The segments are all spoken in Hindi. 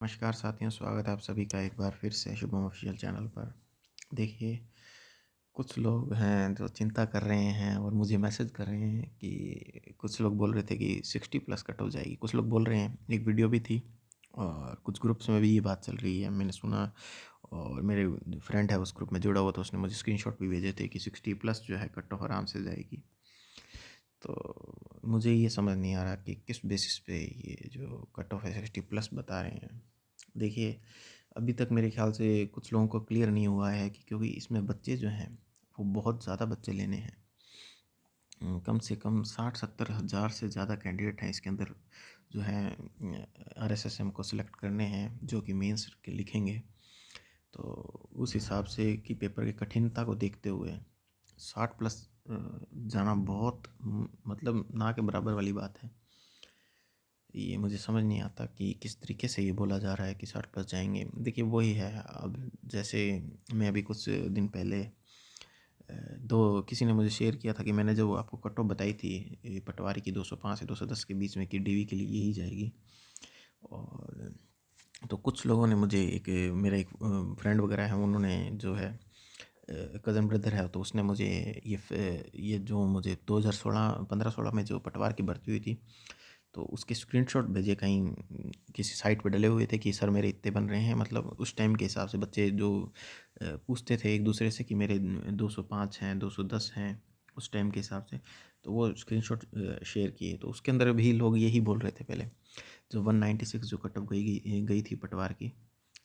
नमस्कार साथियों, स्वागत है आप सभी का एक बार फिर से शुभम ऑफिशियल चैनल पर। देखिए, कुछ लोग हैं जो चिंता कर रहे हैं और मुझे मैसेज कर रहे हैं कि कुछ लोग बोल रहे थे कि 60 प्लस कट हो जाएगी। कुछ लोग बोल रहे हैं, एक वीडियो भी थी और कुछ ग्रुप्स में भी ये बात चल रही है, मैंने सुना। और मेरे फ्रेंड है उस ग्रुप में जुड़ा हुआ, तो उसने मुझे स्क्रीनशॉट भी भेजे थे कि 60 प्लस जो है कट ऑफ आराम से जाएगी। तो मुझे ये समझ नहीं आ रहा कि किस बेसिस पे ये जो कट ऑफ है 60 प्लस बता रहे हैं। देखिए, अभी तक मेरे ख्याल से कुछ लोगों को क्लियर नहीं हुआ है कि क्योंकि इसमें बच्चे जो हैं वो बहुत ज़्यादा बच्चे लेने हैं। कम से कम 60-70 हज़ार से ज़्यादा कैंडिडेट हैं इसके अंदर जो हैं आरएसएसएम को सिलेक्ट करने हैं, जो कि मेंस के लिखेंगे। तो उस हिसाब से कि पेपर की कठिनता को देखते हुए 60 प्लस जाना बहुत मतलब ना के बराबर वाली बात है। ये मुझे समझ नहीं आता कि किस तरीके से ये बोला जा रहा है कि 60 प्लस जाएंगे। देखिए, वही है। अब जैसे मैं अभी कुछ दिन पहले दो किसी ने मुझे शेयर किया था कि मैंने जो आपको कट ऑफ बताई थी पटवारी की 205 से 210 के बीच में कि डीवी के लिए यही जाएगी। और तो कुछ लोगों ने मुझे मेरा एक फ्रेंड वगैरह है, उन्होंने जो है कज़न ब्रदर है, तो उसने मुझे ये जो मुझे 2016 में जो पटवार की भर्ती हुई थी, तो उसके स्क्रीनशॉट भेजे कहीं किसी साइट पे डले हुए थे कि सर मेरे इतने बन रहे हैं। मतलब उस टाइम के हिसाब से बच्चे जो पूछते थे एक दूसरे से कि मेरे 205 हैं, 210 हैं, उस टाइम के हिसाब से। तो वो स्क्रीनशॉट शेयर किए, तो उसके अंदर भी लोग यही बोल रहे थे पहले। जो 196 जो कट ऑफ गई थी पटवार की,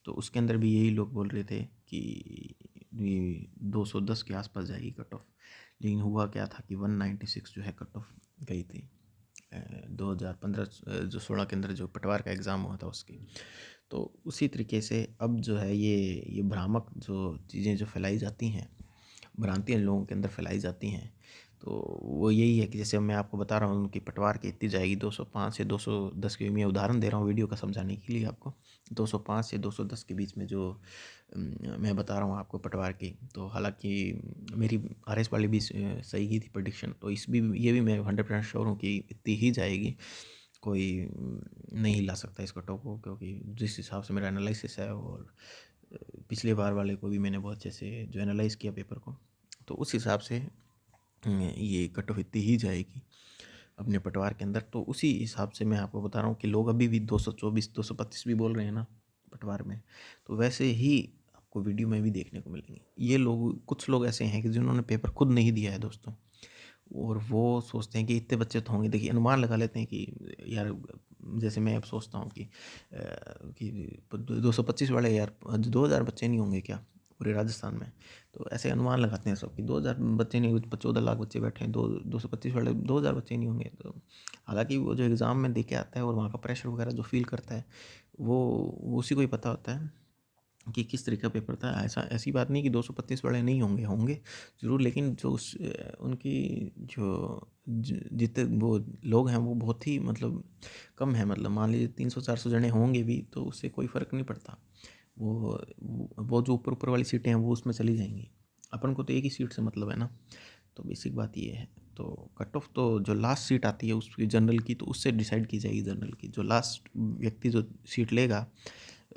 तो उसके अंदर भी यही लोग बोल रहे थे कि 210 के आसपास जाएगी कट ऑफ। लेकिन हुआ क्या था कि 196 जो है कट ऑफ गई थी 2015 जो 16 के अंदर जो पटवार का एग्ज़ाम हुआ था उसकी। तो उसी तरीके से अब जो है ये भ्रामक जो चीज़ें जो फैलाई जाती हैं, भ्रांतियाँ लोगों के अंदर फैलाई जाती हैं, तो वो यही है कि जैसे मैं आपको बता रहा हूँ कि पटवार की इतनी जाएगी 205 से 210 के। मैं उदाहरण दे रहा हूँ वीडियो का समझाने के लिए आपको। 205 से 210 के बीच में जो मैं बता रहा हूँ आपको पटवार की। तो हालांकि मेरी आरएस वाली भी सही ही थी प्रेडिक्शन, तो इस भी ये भी मैं 100% श्योर हूँ कि इतनी ही जाएगी। कोई नहीं हिला सकता इस कट ऑफ को, क्योंकि जिस हिसाब से मेरा एनालिसिस है और पिछले बार वाले को भी मैंने बहुत अच्छे से जो एनालाइज किया पेपर को, तो उस हिसाब से ये कट ऑफ इतनी ही जाएगी अपने पटवार के अंदर। तो उसी हिसाब से मैं आपको बता रहा हूँ कि लोग अभी भी 224 225 भी बोल रहे हैं ना पटवार में, तो वैसे ही आपको वीडियो में भी देखने को मिलेंगे। ये लोग, कुछ लोग ऐसे हैं कि जिन्होंने पेपर खुद नहीं दिया है दोस्तों, और वो सोचते हैं कि इतने बच्चे तो होंगे। देखिए, अनुमान लगा लेते हैं कि यार, जैसे मैं अब सोचता हूँ कि 225 वाले यार 2000 बच्चे नहीं होंगे क्या पूरे राजस्थान में। तो ऐसे अनुमान लगाते हैं सब कि 2000 बच्चे नहीं, 14 लाख बच्चे बैठे हैं, 225 वाले 2000 बच्चे नहीं होंगे। तो हालांकि वो जो एग्ज़ाम में दे के आता है और वहाँ का प्रेशर वगैरह जो फील करता है, वो उसी को ही पता होता है कि किस तरीके का पेपर था। ऐसी बात नहीं कि 225 वाले नहीं होंगे, होंगे ज़रूर, लेकिन जो उनकी जो जितने वो लोग हैं वो बहुत ही मतलब कम है। मतलब मान लीजिए 300-400 जने होंगे भी, तो उससे कोई फ़र्क नहीं पड़ता। वो जो ऊपर ऊपर वाली सीटें हैं वो उसमें चली जाएंगी। अपन को तो एक ही सीट से मतलब है ना। तो बेसिक बात ये है। तो कट ऑफ तो जो लास्ट सीट आती है उसकी जनरल की, तो उससे डिसाइड की जाएगी। जनरल की जो लास्ट व्यक्ति जो सीट लेगा,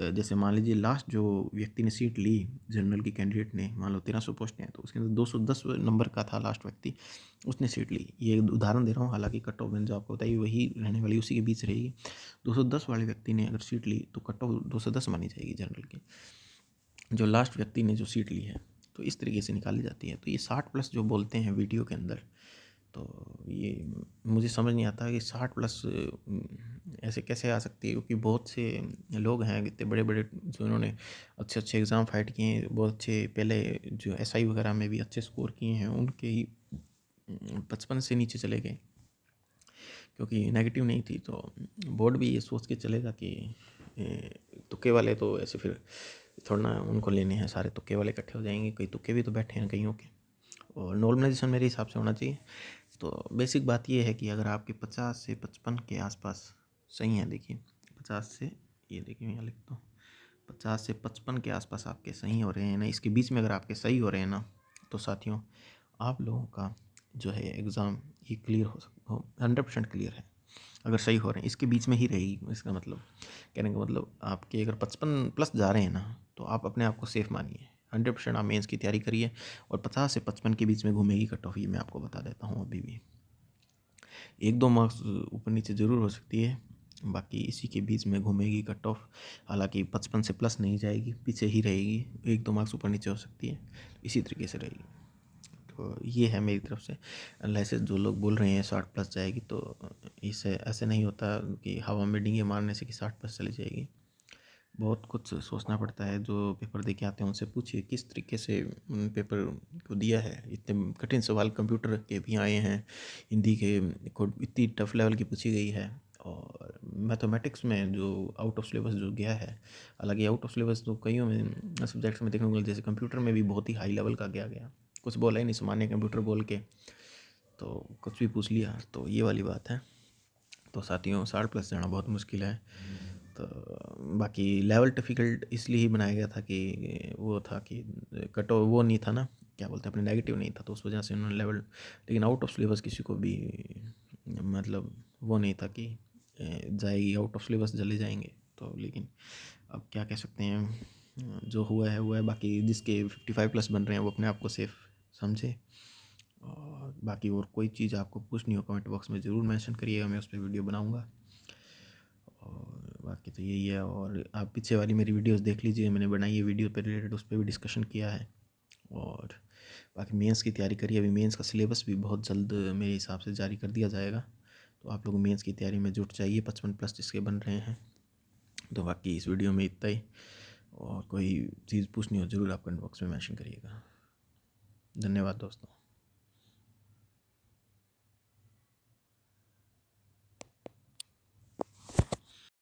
जैसे मान लीजिए लास्ट जो व्यक्ति ने सीट ली जनरल की, कैंडिडेट ने, मान लो 1300 पोस्टें हैं तो उसके अंदर 210 नंबर का था लास्ट व्यक्ति, उसने सीट ली। ये एक उदाहरण दे रहा हूँ, हालांकि कट ऑफ जो आपको बताइए वही रहने वाली, उसी के बीच रहेगी। 210 वाले व्यक्ति ने अगर सीट ली तो कट ऑफ 210 मानी जाएगी जनरल की, जो लास्ट व्यक्ति ने जो सीट ली है। तो इस तरीके से निकाली जाती है। तो ये 60 प्लस जो बोलते हैं वीडियो के अंदर, तो ये मुझे समझ नहीं आता कि 60 प्लस ऐसे कैसे आ सकती है, क्योंकि बहुत से लोग हैं इतने बड़े बड़े जो इन्होंने अच्छे अच्छे एग्ज़ाम फाइट किए हैं, बहुत अच्छे पहले जो एसआई वगैरह में भी अच्छे स्कोर किए हैं, उनके ही 55 से नीचे चले गए, क्योंकि नेगेटिव नहीं थी। तो बोर्ड भी ये सोच के चलेगा कि तुक्के वाले तो ऐसे फिर थोड़ा ना उनको लेने हैं, सारे तुक्के वाले इकट्ठे हो जाएंगे, कई तुक्के भी तो बैठे हैं कईयों के। और नॉर्मलाइजेशन मेरे हिसाब से होना चाहिए। तो बेसिक बात ये है कि अगर आपके 50 से 55 के आसपास सही है, देखिए 50 से, ये देखिए मैं यहाँ लिखता हूँ, 50 से 55 के आसपास आपके सही हो रहे हैं ना, इसके बीच में अगर आपके सही हो रहे हैं ना, तो साथियों आप लोगों का जो है एग्ज़ाम ये क्लियर हो सकता हो, 100% क्लियर है। अगर सही हो रहे हैं इसके बीच में ही रहेगी। इसका मतलब कहने का मतलब आपके अगर 55 प्लस जा रहे हैं ना, तो आप अपने आप को सेफ मानिए। 100% आप मेंस की तैयारी करिए और 50 से 55 के बीच में घूमेगी कट ऑफ, ये मैं आपको बता देता हूँ अभी भी। 1-2 मार्क्स ऊपर नीचे ज़रूर हो सकती है, बाकी इसी के बीच में घूमेगी कट ऑफ। हालांकि 55 से प्लस नहीं जाएगी, पीछे ही रहेगी, 1-2 मार्क्स ऊपर नीचे हो सकती है, इसी तरीके से रहेगी। तो ये है मेरी तरफ से एनालिसिस। जो लोग बोल रहे हैं 60 प्लस जाएगी, तो इसे ऐसे नहीं होता कि हवा में डींगे मारने से कि 60 प्लस चली जाएगी। बहुत कुछ सोचना पड़ता है। जो पेपर दे के आते हैं उनसे पूछिए किस तरीके से पेपर को दिया है। इतने कठिन सवाल कंप्यूटर के भी आए हैं, हिंदी के को इतनी टफ लेवल की पूछी गई है, और मैथमेटिक्स में जो आउट ऑफ सिलेबस जो गया है, हालांकि आउट ऑफ सिलेबस तो कईयों में सब्जेक्ट्स में देखने को मिला, जैसे कंप्यूटर में भी बहुत ही हाई लेवल का गया, कुछ बोला ही नहीं सामान्य कंप्यूटर बोल के, तो कुछ भी पूछ लिया। तो ये वाली बात है। तो साथियों 60 प्लस जाना बहुत मुश्किल है। तो बाकी लेवल डिफ़िकल्ट इसलिए ही बनाया गया था कि वो था कि कट ऑफ वो नहीं था ना, क्या बोलते हैं अपने, नेगेटिव नहीं था, तो उस वजह से उन्होंने लेवल। लेकिन आउट ऑफ सिलेबस किसी को भी मतलब वो नहीं था कि जाएगी आउट ऑफ सिलेबस चले जाएंगे। तो लेकिन अब क्या कह सकते हैं, जो हुआ है हुआ है। बाकी जिसके 55 प्लस बन रहे हैं वो अपने आप को सेफ समझे। और बाकी और कोई चीज़ आपको पूछनी हो कमेंट बॉक्स में ज़रूर मेंशन करिएगा, मैं उस पर वीडियो बनाऊँगा। और बाकी तो यही है। और आप पीछे वाली मेरी वीडियोस देख लीजिए, मैंने बनाई है वीडियो पे रिलेटेड, उस पर भी डिस्कशन किया है। और बाकी मेंस की तैयारी करिए। अभी मेंस का सिलेबस भी बहुत जल्द मेरे हिसाब से जारी कर दिया जाएगा, तो आप लोग मेंस की तैयारी में जुट जाइए 55 प्लस जिसके बन रहे हैं। तो बाकी इस वीडियो में इतना ही, और कोई चीज़ पूछनी हो ज़रूर आप कमेंट बॉक्स में मेंशन करिएगा। धन्यवाद दोस्तों।